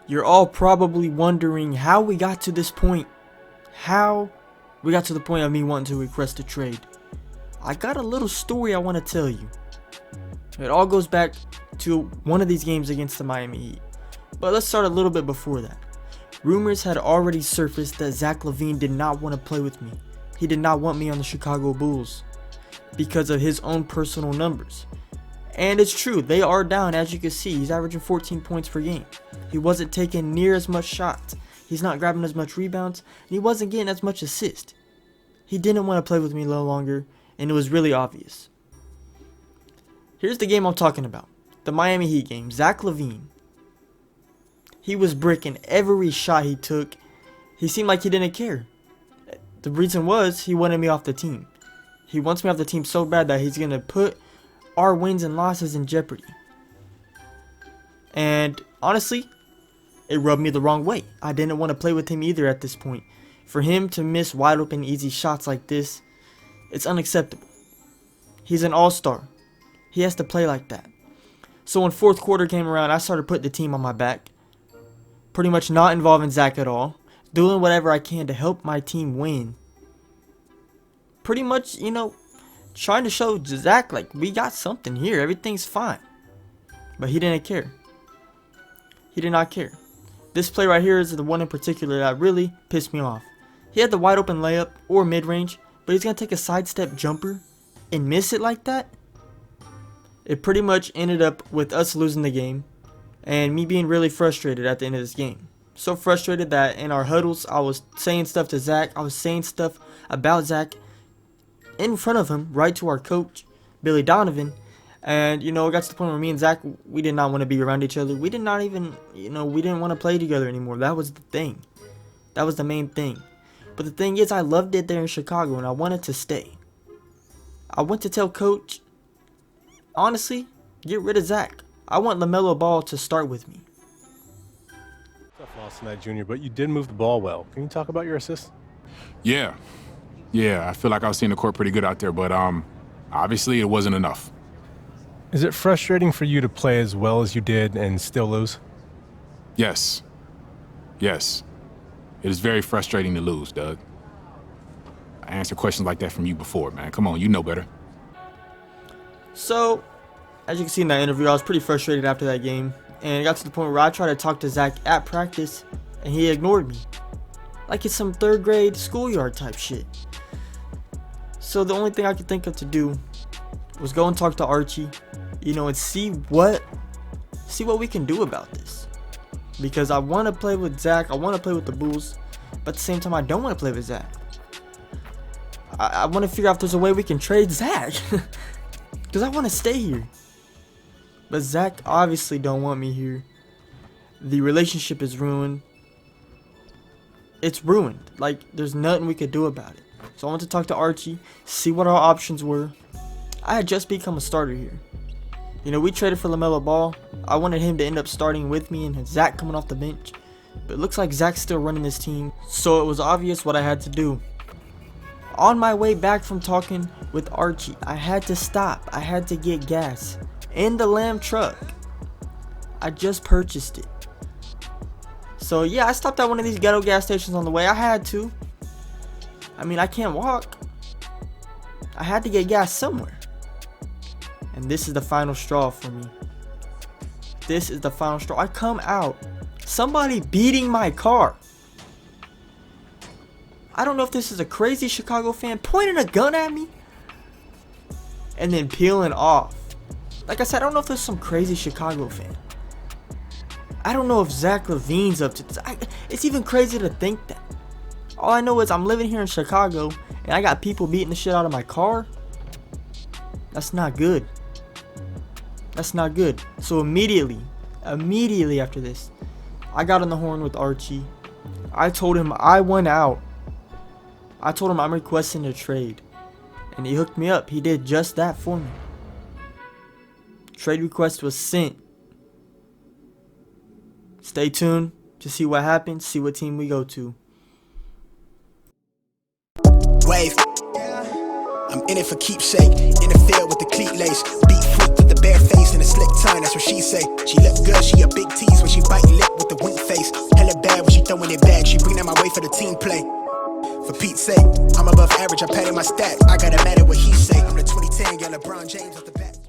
You're all probably wondering how we got to this point. How we got to the point of me wanting to request a trade. I got a little story I want to tell you. It all goes back to one of these games against the Miami Heat. But let's start a little bit before that. Rumors had already surfaced that Zach Lavine did not want to play with me. He did not want me on the Chicago Bulls because of his own personal numbers. And it's true, they are down. As you can see, he's averaging 14 points per game. He wasn't taking near as much shots. He's not grabbing as much rebounds. And he wasn't getting as much assist. He didn't want to play with me no longer, and it was really obvious. Here's the game I'm talking about. The Miami Heat game. Zach Lavine. He was bricking every shot he took. He seemed like he didn't care. The reason was he wanted me off the team. He wants me off the team so bad that he's going to put our wins and losses in jeopardy. And honestly, it rubbed me the wrong way. I didn't want to play with him either at this point. For him to miss wide open easy shots like this, it's unacceptable. He's an all-star. He has to play like that. So when fourth quarter came around, I started putting the team on my back. Pretty much not involving Zach at all. Doing whatever I can to help my team win. Pretty much, trying to show Zach like we got something here. Everything's fine. But he didn't care. He did not care. This play right here is the one in particular that really pissed me off. He had the wide open layup or mid-range, but he's going to take a sidestep jumper and miss it like that. It pretty much ended up with us losing the game and me being really frustrated at the end of this game. So frustrated that in our huddles, I was saying stuff to Zach. I was saying stuff about Zach in front of him, right to our coach, Billy Donovan. And, it got to the point where me and Zach, we did not want to be around each other. We did not even, we didn't want to play together anymore. That was the thing. That was the main thing. But the thing is, I loved it there in Chicago and I wanted to stay. I went to tell coach, honestly, get rid of Zach. I want LaMelo Ball to start with me. Tough loss tonight, Junior, but you did move the ball well. Can you talk about your assists? Yeah, I feel like I was seeing the court pretty good out there, but obviously it wasn't enough. Is it frustrating for you to play as well as you did and still lose? Yes. It is very frustrating to lose, Doug. I answered questions like that from you before, man. Come on, you know better. So, as you can see in that interview, I was pretty frustrated after that game. And it got to the point where I tried to talk to Zach at practice, and he ignored me. Like it's some third grade schoolyard type shit. So the only thing I could think of to do was go and talk to Archie, and see what we can do about this. Because I want to play with Zach, I want to play with the Bulls, but at the same time I don't want to play with Zach. I want to figure out if there's a way we can trade Zach. Because I want to stay here. But Zach obviously don't want me here. The relationship is ruined. It's ruined. Like, there's nothing we could do about it. So I want to talk to Archie, see what our options were. I had just become a starter here. We traded for LaMelo Ball. I wanted him to end up starting with me and Zach coming off the bench. But it looks like Zach's still running this team. So it was obvious what I had to do. On my way back from talking with Archie, I had to stop. I had to get gas in the Lamb truck. I just purchased it. So yeah, I stopped at one of these ghetto gas stations on the way. I had to. I can't walk. I had to get gas somewhere. And this is the final straw for me. This is the final straw. I come out. Somebody beating my car. I don't know if this is a crazy Chicago fan pointing a gun at me and then peeling off. Like I said, I don't know if there's some crazy Chicago fan. I don't know if Zach Lavine's up to this. It's even crazy to think that. All I know is I'm living here in Chicago and I got people beating the shit out of my car. That's not good. That's not good. So immediately after this, I got on the horn with Archie. I told him I went out. I told him I'm requesting a trade. And he hooked me up. He did just that for me. Trade request was sent. Stay tuned to see what happens, see what team we go to. Wave. I'm in it for keepsake. In the field with the cleat lace. Beat freak with the bare face and a slick tongue. That's what she say. She look good. She a big tease when she bite lip with the wink face. it back. She bring that my way for the team play. For Pete's sake, I'm above average, I padded my stats. I gotta matter what he say. I'm the 2010, yeah, LeBron James off the bat.